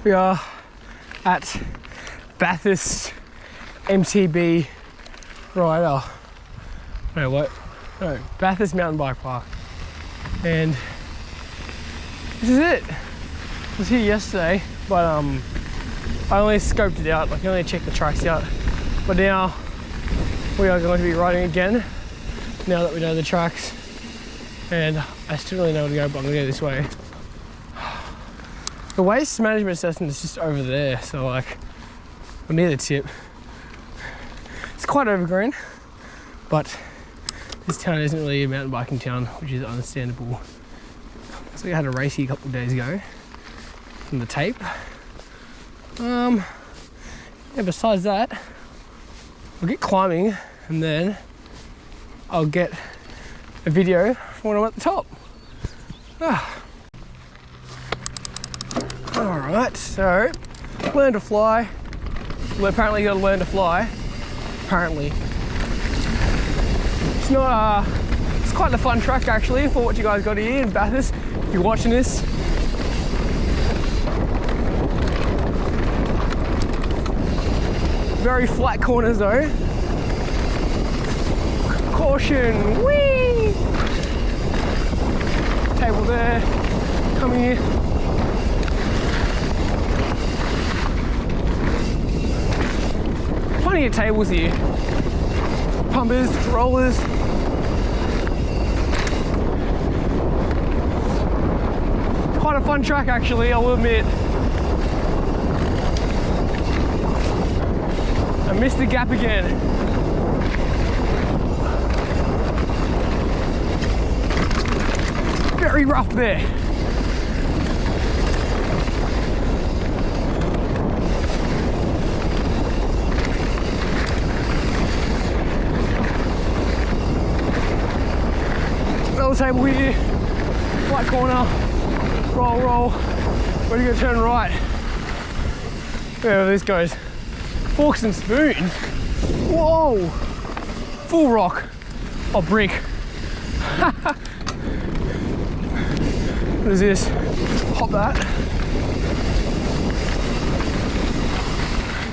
We are at Bathurst MTB Rider. No, what? No, Bathurst Mountain Bike Park. And this is it. I was here yesterday, but I only scoped it out, like I only checked the tracks out. But now we are going to be riding again, now that we know the tracks. And I still don't really know where to go, but I'm gonna go this way. The waste management assessment is just over there, so like, we're near the tip. It's quite overgrown, but this town isn't really a mountain biking town, which is understandable. So we had a race here a couple of days ago from the tape. Yeah, besides that, we'll get climbing and then I'll get a video when I'm at the top. Alright, so learn to fly. Well, apparently you gotta learn to fly. Apparently. It's not it's quite a fun track actually for what you guys got here in Bathurst, if you're watching this. Very flat corners though. Caution, whee! Table there, come here. Plenty of tables here. Pumpers, rollers. Quite a fun track actually, I will admit. I missed the gap again. Very rough there. Another table here, right corner, roll, roll. We're gonna turn right. There this goes. Forks and spoons. Whoa! Full rock. Oh, brick. What is this? Hop that.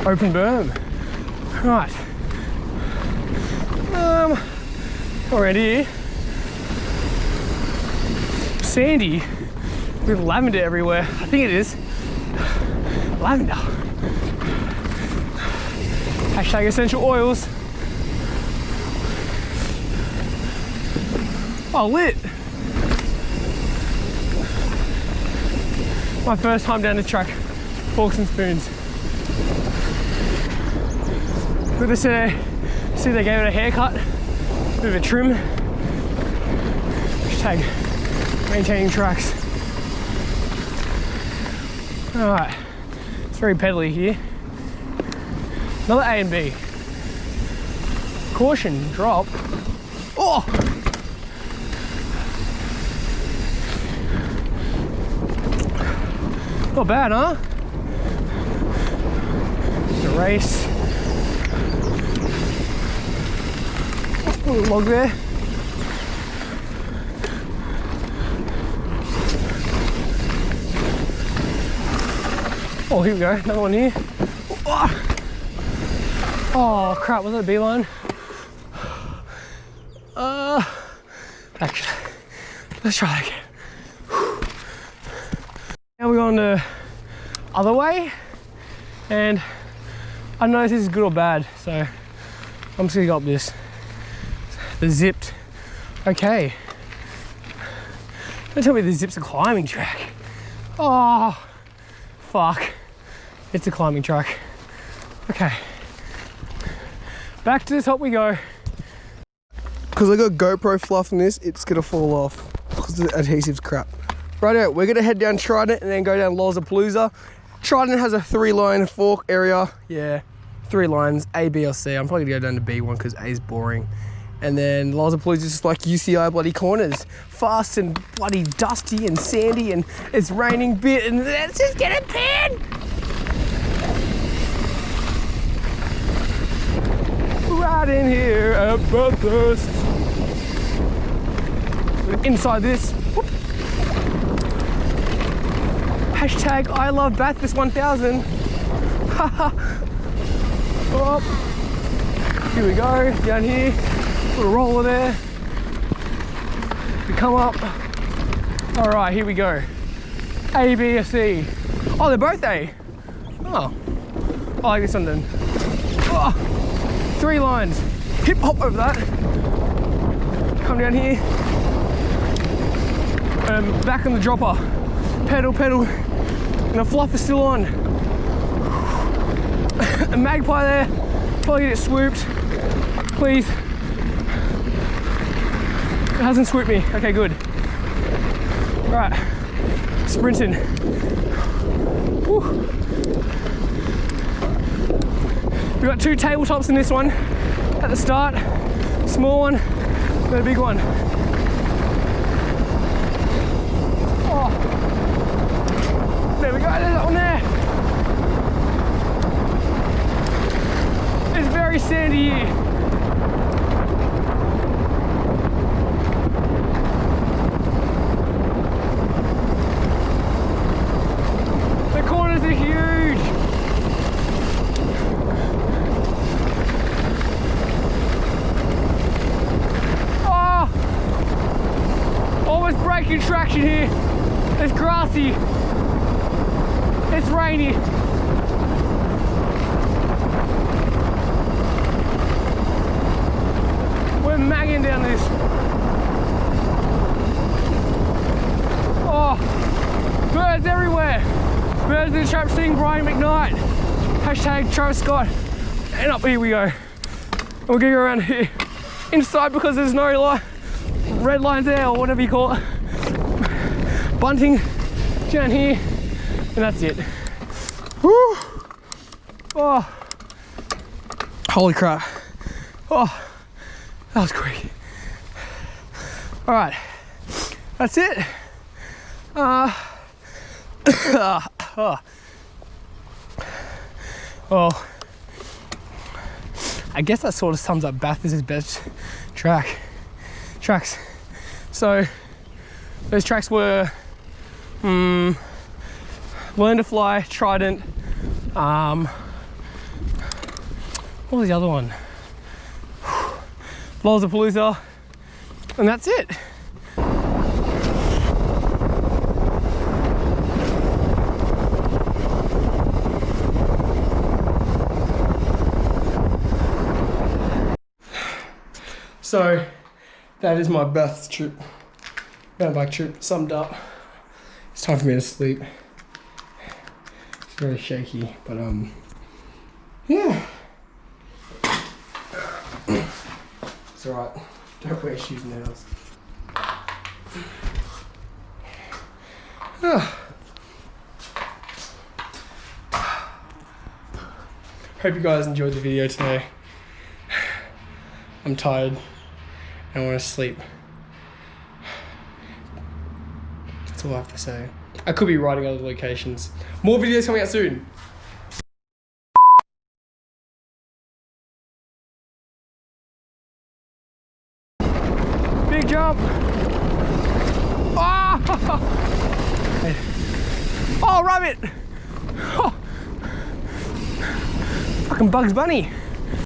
Open berm. Right. Already here. Sandy with lavender everywhere. I think it is. Lavender. Hashtag essential oils. Oh, lit. My first time down this track. Forks and spoons. Good to see they gave it a haircut. Bit of a trim. Hashtag maintaining tracks. Alright. It's very pedally here. Another A and B. Caution, drop. Oh! Not bad, huh? The race. Little log there. Oh, here we go, another one here. Oh crap, was that a beeline? Actually, let's try that again. Now we're going the other way, and I don't know if this is good or bad, so I'm just gonna go up this. The zipped. Okay. Don't tell me the zip's a climbing track. Oh, fuck. It's a climbing track. Okay. Back to the top we go. Because I got GoPro fluff in this, it's gonna fall off because the adhesive's crap. Righto, we're gonna head down Trident and then go down Lolapalooza. Trident has a 3-line fork area. Yeah, 3 lines, A, B, or C. I'm probably gonna go down to B1 because A is boring. And then Lolapalooza is just like UCI bloody corners. Fast and bloody dusty and sandy, and it's raining bit, and let's just get it pinned! Right in here at Bathurst. Inside this. Whoop. Hashtag I love Bathurst 1000. Oh. Here we go, down here. Put a roller there. We come up. All right, here we go. A, B, or C. Oh, they're both A. Oh, I like this one then. Oh, 3 lines. Hip hop over that. Come down here. Back on the dropper. Pedal, pedal. And the fluff is still on. A magpie there. Probably get it swooped. Please. It hasn't swooped me. Okay, good. All right, sprinting. Whew. We've got 2 tabletops in this one. At the start, small one, then a big one. Oh. There we go, there's that one there. It's very sandy here. The corners are huge. Oh, almost breaking traction here. It's grassy. It's rainy. We're manging down this. Oh, birds everywhere. Birds in the trap sing Brian McKnight. Hashtag Travis Scott. And up here we go. We're gonna go around here inside because there's no red lines there or whatever you call it. Bunting down here, and that's it. Woo! Oh, holy crap. Oh, that was quick. All right, that's it. Well, I guess that sort of sums up Bathurst's best tracks. So those tracks were Learn to Fly, Trident, what was the other one? Lolapalooza, and that's it. So that is my Bathurst trip, mountain bike trip, summed up. It's time for me to sleep. It's very shaky, but yeah. It's alright. Don't wear shoes in the house. Hope you guys enjoyed the video today. I'm tired. I want to sleep. That's all I have to say. I could be riding other locations. More videos coming out soon. Big jump. Oh, oh rabbit. Oh. Fucking Bugs Bunny.